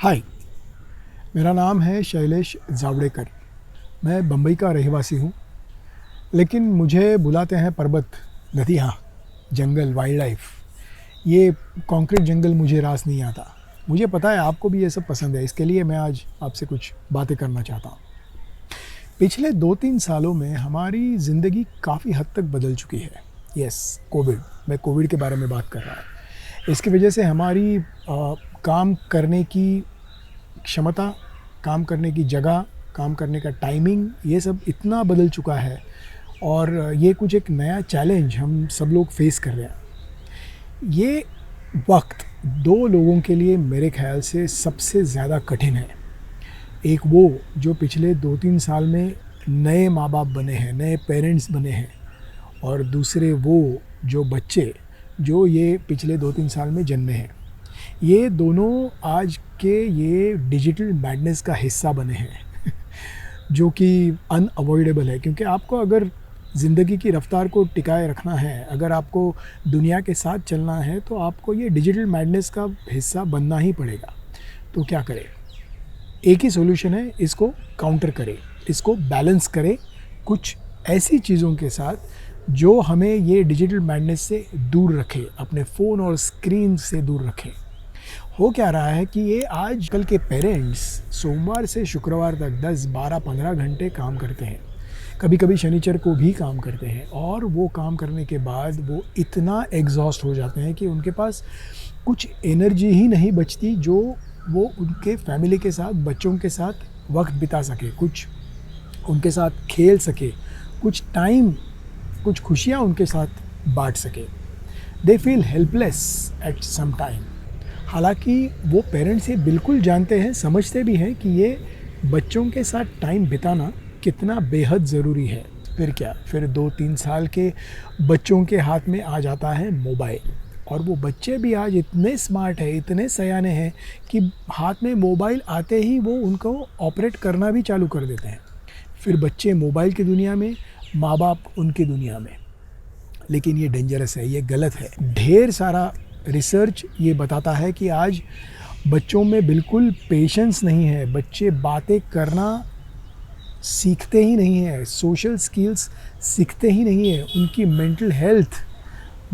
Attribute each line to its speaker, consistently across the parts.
Speaker 1: हाय, मेरा नाम है शैलेश जावड़ेकर। मैं बम्बई का रहवासी हूँ, लेकिन मुझे बुलाते हैं पर्वत, नदियाँ, जंगल, वाइल्ड लाइफ। ये कंक्रीट जंगल मुझे रास नहीं आता। मुझे पता है आपको भी ये सब पसंद है, इसके लिए मैं आज आपसे कुछ बातें करना चाहता हूँ। पिछले 2-3 सालों में हमारी ज़िंदगी काफ़ी हद तक बदल चुकी है। कोविड, मैं कोविड के बारे में बात कर रहा हूँ। इसकी वजह से हमारी काम करने की क्षमता, काम करने की जगह, काम करने का टाइमिंग, ये सब इतना बदल चुका है और ये कुछ एक नया चैलेंज हम सब लोग फेस कर रहे हैं। ये वक्त 2 लोगों के लिए मेरे ख्याल से सबसे ज़्यादा कठिन है। एक वो जो पिछले 2-3 साल में नए माँ बाप बने हैं, नए पेरेंट्स बने हैं, और दूसरे वो जो बच्चे जो ये पिछले 2-3 साल में जन्मे हैं। ये दोनों आज के ये डिजिटल मैडनेस का हिस्सा बने हैं जो कि अनअवॉइडेबल है, क्योंकि आपको अगर ज़िंदगी की रफ्तार को टिकाए रखना है, अगर आपको दुनिया के साथ चलना है, तो आपको ये डिजिटल मैडनेस का हिस्सा बनना ही पड़ेगा। तो क्या करें? एक ही सॉल्यूशन है, इसको काउंटर करें, इसको बैलेंस करें कुछ ऐसी चीज़ों के साथ जो हमें ये डिजिटल मैडनेस से दूर रखे, अपने फ़ोन और स्क्रीन से दूर रखें। हो क्या रहा है कि ये आजकल के पेरेंट्स सोमवार से शुक्रवार तक 10, 12, 15 घंटे काम करते हैं, कभी कभी शनिचर को भी काम करते हैं, और वो काम करने के बाद वो इतना एग्जॉस्ट हो जाते हैं कि उनके पास कुछ एनर्जी ही नहीं बचती जो वो उनके फैमिली के साथ, बच्चों के साथ वक्त बिता सके, कुछ उनके साथ खेल सके, कुछ टाइम, कुछ खुशियाँ उनके साथ बांट सके। They feel helpless at some time. हालांकि वो पेरेंट्स ये बिल्कुल जानते हैं, समझते भी हैं कि ये बच्चों के साथ टाइम बिताना कितना बेहद ज़रूरी है। फिर क्या, फिर 2-3 साल के बच्चों के हाथ में आ जाता है मोबाइल, और वो बच्चे भी आज इतने स्मार्ट हैं, इतने सयाने हैं कि हाथ में मोबाइल आते ही वो उनको ऑपरेट करना भी चालू कर देते हैं। फिर बच्चे मोबाइल की दुनिया में, माँ बाप उनकी दुनिया में। लेकिन ये डेंजरस है, ये गलत है। ढेर सारा रिसर्च ये बताता है कि आज बच्चों में बिल्कुल पेशेंस नहीं है, बच्चे बातें करना सीखते ही नहीं हैं, सोशल स्किल्स सीखते ही नहीं है, उनकी मेंटल हेल्थ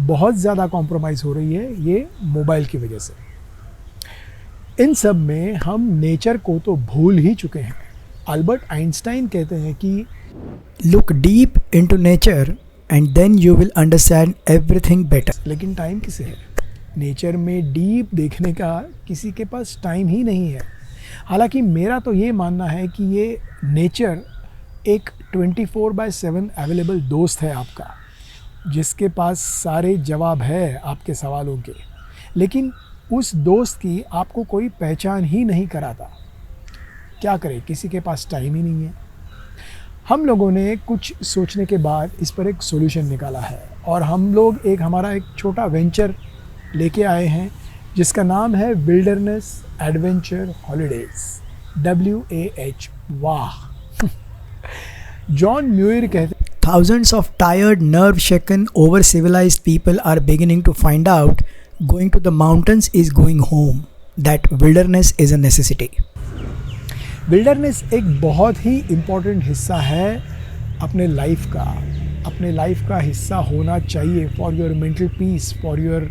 Speaker 1: बहुत ज़्यादा कॉम्प्रोमाइज़ हो रही है ये मोबाइल की वजह से। इन सब में हम नेचर को तो भूल ही चुके हैं। अल्बर्ट आइंस्टाइन कहते हैं कि
Speaker 2: look deep into nature and then you will understand everything better.
Speaker 1: लेकिन टाइम किसे है? नेचर में डीप देखने का किसी के पास टाइम ही नहीं है। हालांकि मेरा तो ये मानना है कि ये नेचर एक 24/7 अवेलेबल दोस्त है आपका, जिसके पास सारे जवाब है आपके सवालों के। लेकिन उस दोस्त की आपको कोई पहचान ही नहीं कराता। क्या करें, किसी के पास टाइम ही नहीं है। हम लोगों ने कुछ सोचने के बाद इस पर एक सॉल्यूशन निकाला है, और हम लोग हमारा एक छोटा वेंचर लेके आए हैं जिसका नाम है विल्डरनेस एडवेंचर हॉलीडेज, WAH। वाह। जॉन म्यूयर कहते हैं,
Speaker 2: Thousands of tired, nerve-shaken, over-civilized people are beginning to find out going to the mountains is going home, that wilderness is a necessity.
Speaker 1: Wilderness एक बहुत ही इम्पोर्टेंट हिस्सा है अपने लाइफ का, अपने लाइफ का हिस्सा होना चाहिए for your mental peace, for your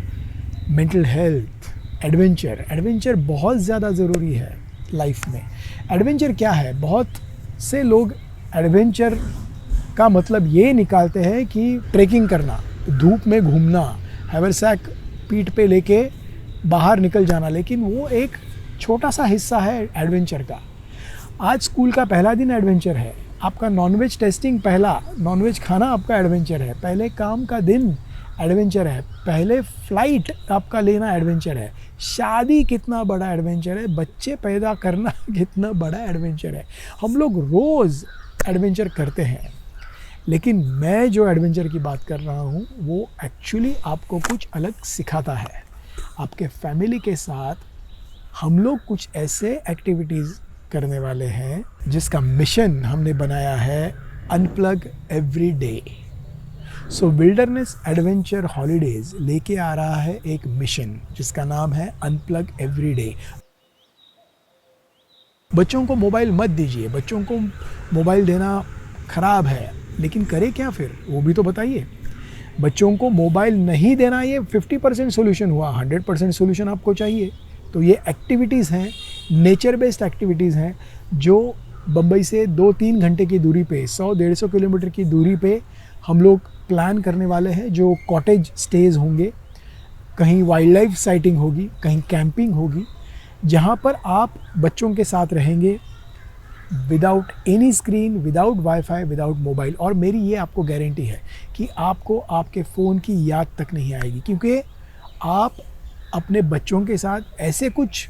Speaker 1: mental health. Adventure बहुत ज़्यादा ज़रूरी है लाइफ में। एडवेंचर क्या है? बहुत से लोग एडवेंचर का मतलब ये निकालते हैं कि ट्रैकिंग करना, धूप में घूमना, हैवरसैक पीठ पे लेके बाहर निकल जाना, लेकिन वो एक छोटा सा हिस्सा है एडवेंचर का। आज स्कूल का पहला दिन एडवेंचर है, आपका नॉनवेज टेस्टिंग, पहला नॉनवेज खाना आपका एडवेंचर है, पहले काम का दिन एडवेंचर है, पहले फ्लाइट आपका लेना एडवेंचर है, शादी कितना बड़ा एडवेंचर है, बच्चे पैदा करना कितना बड़ा एडवेंचर है। हम लोग रोज़ एडवेंचर करते हैं, लेकिन मैं जो एडवेंचर की बात कर रहा हूँ वो एक्चुअली आपको कुछ अलग सिखाता है। आपके फैमिली के साथ हम लोग कुछ ऐसे एक्टिविटीज़ करने वाले हैं जिसका मिशन हमने बनाया है अनप्लग एवरी डे। सो विल्डरनेस एडवेंचर हॉलीडेज़ लेके आ रहा है एक मिशन जिसका नाम है अनप्लग एवरी डे। बच्चों को मोबाइल मत दीजिए, बच्चों को मोबाइल देना ख़राब है, लेकिन करें क्या फिर, वो भी तो बताइए। बच्चों को मोबाइल नहीं देना ये 50% सोल्यूशन हुआ, 100% सोल्यूशन आपको चाहिए। तो ये एक्टिविटीज़ हैं, नेचर बेस्ड एक्टिविटीज़ हैं, जो बम्बई से 2-3 घंटे की दूरी पे, 100-150 किलोमीटर की दूरी पे हम लोग प्लान करने वाले हैं, जो कॉटेज स्टेज होंगे, कहीं वाइल्ड लाइफ साइटिंग होगी, कहीं कैंपिंग होगी, जहाँ पर आप बच्चों के साथ रहेंगे without any screen, without wifi, without mobile. और मेरी ये आपको गारंटी है कि आपको आपके फ़ोन की याद तक नहीं आएगी, क्योंकि आप अपने बच्चों के साथ ऐसे कुछ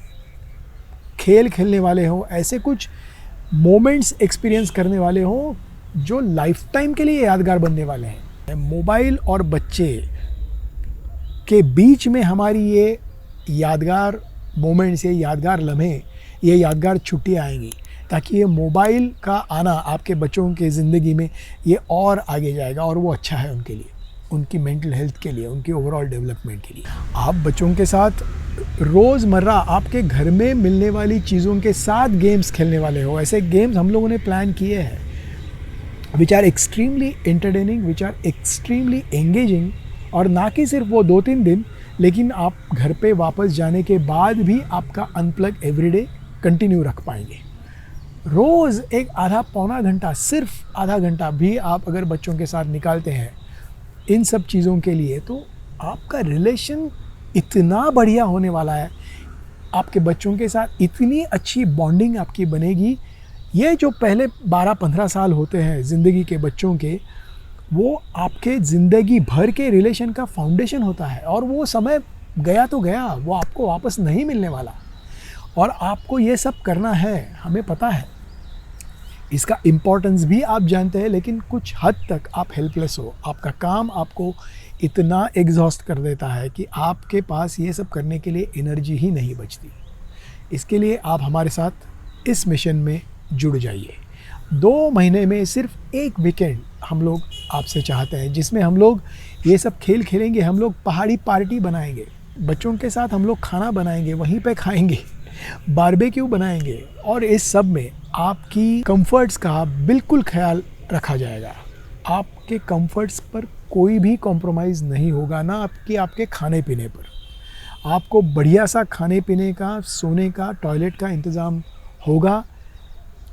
Speaker 1: खेल खेलने वाले हो, ऐसे कुछ मोमेंट्स एक्सपीरियंस करने वाले हो जो लाइफ टाइम के लिए यादगार बनने वाले हैं। मोबाइल और बच्चे के बीच में हमारी ये यादगार मोमेंट्स, ये यादगार लम्हे, ये यादगार छुट्टियाँ आएंगी, ताकि ये मोबाइल का आना आपके बच्चों के ज़िंदगी में ये और आगे जाएगा, और वो अच्छा है उनके लिए, उनकी मेंटल हेल्थ के लिए, उनकी ओवरऑल डेवलपमेंट के लिए। आप बच्चों के साथ रोज़मर्रा आपके घर में मिलने वाली चीज़ों के साथ गेम्स खेलने वाले हो। ऐसे गेम्स हम लोगों ने प्लान किए हैं which are extremely entertaining, which are extremely engaging, और ना कि सिर्फ वो 2-3 दिन, लेकिन आप घर पे वापस जाने के बाद भी आपका अनप्लग एवरीडे कंटिन्यू रख पाएंगे। रोज़ एक आधा पौना घंटा, सिर्फ आधा घंटा भी आप अगर बच्चों के साथ निकालते हैं इन सब चीज़ों के लिए, तो आपका रिलेशन इतना बढ़िया होने वाला है, आपके बच्चों के साथ इतनी अच्छी बॉन्डिंग आपकी बनेगी। ये जो पहले 12-15 साल होते हैं ज़िंदगी के बच्चों के, वो आपके ज़िंदगी भर के रिलेशन का फाउंडेशन होता है, और वो समय गया तो गया, वो आपको वापस नहीं मिलने वाला। और आपको ये सब करना है, हमें पता है, इसका इम्पोर्टेंस भी आप जानते हैं, लेकिन कुछ हद तक आप हेल्पलेस हो। आपका काम आपको इतना एग्जॉस्ट कर देता है कि आपके पास ये सब करने के लिए एनर्जी ही नहीं बचती। इसके लिए आप हमारे साथ इस मिशन में जुड़ जाइए। 2 महीने में सिर्फ एक वीकेंड हम लोग आपसे चाहते हैं, जिसमें हम लोग ये सब खेल खेलेंगे, हम लोग पहाड़ी पार्टी बनाएंगे, बच्चों के साथ हम लोग खाना बनाएंगे, वहीं पे खाएंगे, बारबेक्यू बनाएंगे, और इस सब में आपकी कंफर्ट्स का बिल्कुल ख्याल रखा जाएगा। आपके कंफर्ट्स पर कोई भी कॉम्प्रोमाइज़ नहीं होगा, ना आपके खाने पीने पर। आपको बढ़िया सा खाने पीने का, सोने का, टॉयलेट का इंतज़ाम होगा,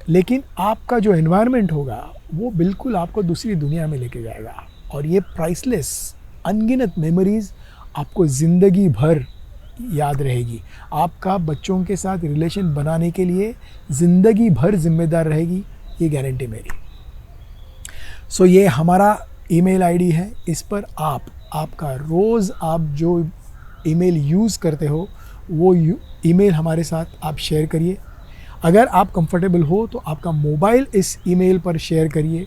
Speaker 1: लेकिन आपका जो एनवायरनमेंट होगा वो बिल्कुल आपको दूसरी दुनिया में लेके जाएगा। और ये प्राइसलेस अनगिनत मेमोरीज़ आपको ज़िंदगी भर याद रहेगी। आपका बच्चों के साथ रिलेशन बनाने के लिए ज़िंदगी भर जिम्मेदार रहेगी, ये गारंटी मेरी। सो ये हमारा ईमेल आईडी है, इस पर आपका रोज़ आप जो ईमेल यूज़ करते हो वो ईमेल हमारे साथ आप शेयर करिए। अगर आप कंफर्टेबल हो तो आपका मोबाइल इस ईमेल पर शेयर करिए।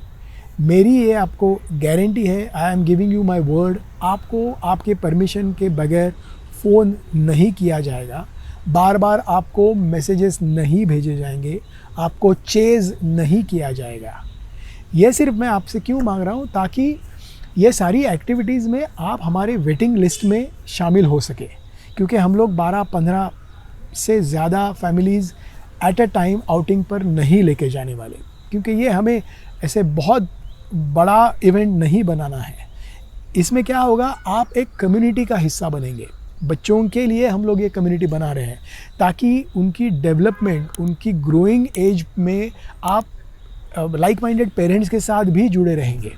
Speaker 1: मेरी ये आपको गारंटी है, I am giving you my word, आपको आपके परमिशन के बगैर फ़ोन नहीं किया जाएगा, बार बार आपको मैसेजेस नहीं भेजे जाएंगे, आपको चेज़ नहीं किया जाएगा। ये सिर्फ मैं आपसे क्यों मांग रहा हूँ, ताकि ये सारी एक्टिविटीज़ में आप हमारे वेटिंग लिस्ट में शामिल हो सके, क्योंकि हम लोग 12-15 से ज़्यादा families at a time outing पर नहीं लेके जाने वाले, क्योंकि ये हमें ऐसे बहुत बड़ा इवेंट नहीं बनाना है। इसमें क्या होगा, आप एक कम्युनिटी का हिस्सा बनेंगे। बच्चों के लिए हम लोग ये कम्युनिटी बना रहे हैं, ताकि उनकी डेवलपमेंट, उनकी ग्रोइंग एज में आप लाइक माइंडेड पेरेंट्स के साथ भी जुड़े रहेंगे।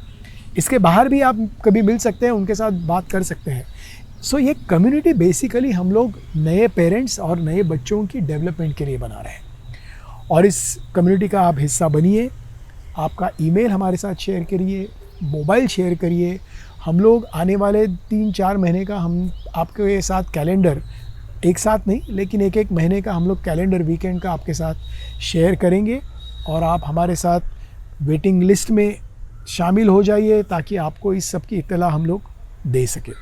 Speaker 1: इसके बाहर भी आप कभी मिल सकते हैं, उनके साथ बात कर सकते हैं। सो ये कम्युनिटी बेसिकली हम लोग नए पेरेंट्स और नए बच्चों की डेवलपमेंट के लिए बना रहे हैं, और इस कम्युनिटी का आप हिस्सा बनिए। आपका ईमेल हमारे साथ शेयर करिए, मोबाइल शेयर करिए। हम लोग आने वाले 3-4 महीने का हम आपके साथ कैलेंडर, एक साथ नहीं लेकिन एक महीने का हम लोग कैलेंडर वीकेंड का आपके साथ शेयर करेंगे, और आप हमारे साथ वेटिंग लिस्ट में शामिल हो जाइए, ताकि आपको इस सब की इत्तला हम लोग दे सके।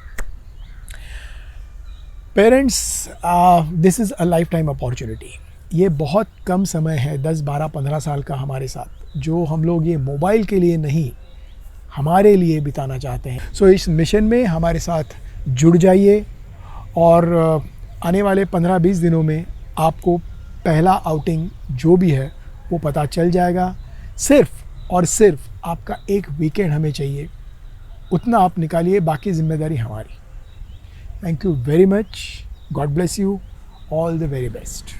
Speaker 1: Parents, this is a life time opportunity. ये बहुत कम समय है, 10, 12, 15 साल का हमारे साथ, जो हम लोग ये मोबाइल के लिए नहीं, हमारे लिए बिताना चाहते हैं। सो इस मिशन में हमारे साथ जुड़ जाइए, और आने वाले 15-20 दिनों में आपको पहला आउटिंग जो भी है वो पता चल जाएगा। सिर्फ और सिर्फ आपका एक वीकेंड हमें चाहिए, उतना आप निकालिए, बाकी जिम्मेदारी हमारी। Thank you very much, God bless you, all the very best.